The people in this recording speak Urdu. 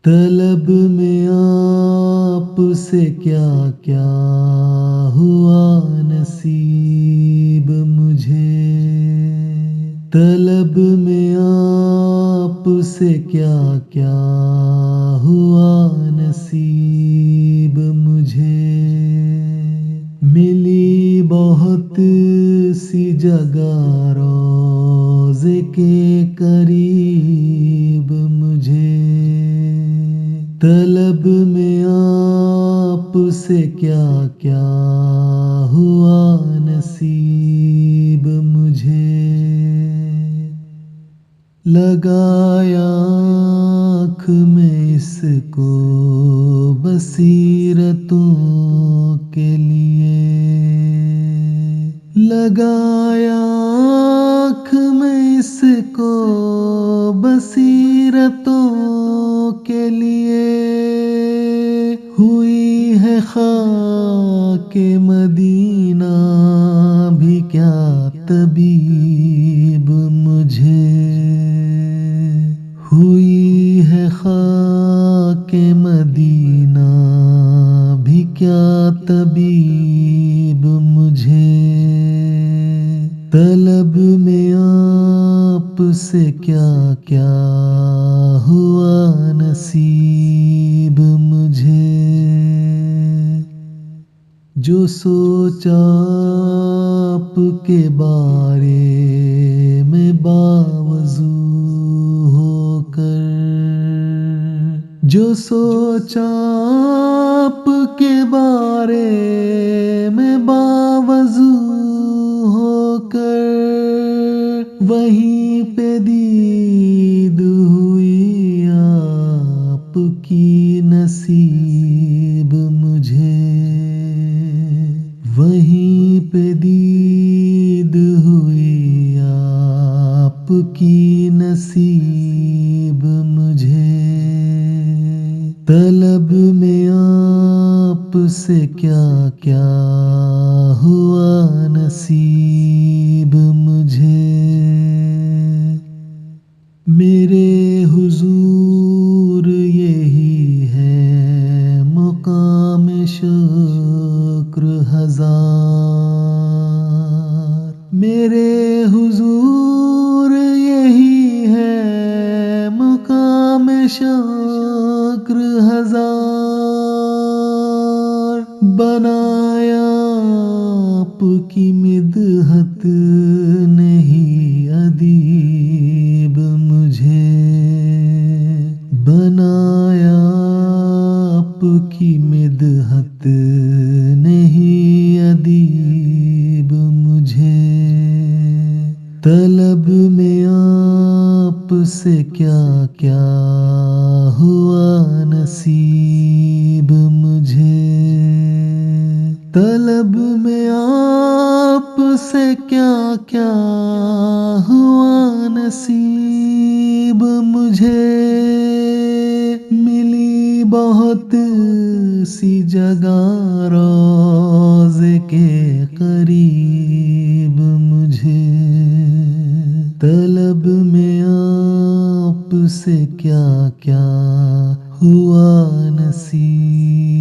طلب میں آپ سے کیا کیا ہوا نصیب مجھے، طلب میں آپ سے کیا کیا ہوا نصیب مجھے، ملی بہت سی جگہ روضے کے قریب مجھے، طلب میں آپ سے کیا کیا ہوا نصیب مجھے، لگایا آنکھ میں اس کو بصیرتوں کے لیے، لگایا آنکھ میں اس کو بصیرتوں کے لیے، ہوئی ہے خاک مدینہ بھی کیا طبیب مجھے، ہوئی ہے خاک مدینہ بھی کیا طبیب مجھے، طلب میں آپ سے کیا کیا ہوا نصیب مجھے، جو سوچا آپ کے بارے میں باوضو ہو کر، جو سوچا آپ کے بارے میں باوضو ہو کر، وہیں پہ دید ہوئی آپ کی نصیب مجھے، وہیں پہ دید ہوئی آپ کی نصیب مجھے، طلب میں آپ سے کیا کیا ہوا نصیب مجھے، میرے حضور یہی ہے مقام شکر ہزار، میرے حضور یہی ہے مقام شکر ہزار، بنایا آپ کی مدحت نہیں ادیب مجھے، بنایا آپ کی مدحت نہیں ادیب مجھے، طلب میں آپ سے کیا کیا ہوا نصیب مجھے، طلب میں آپ سے کیا کیا ہوا نصیب مجھے، ملی بہت سی جگہ روضے کے قریب مجھے، طلب میں آپ سے کیا کیا ہوا نصیب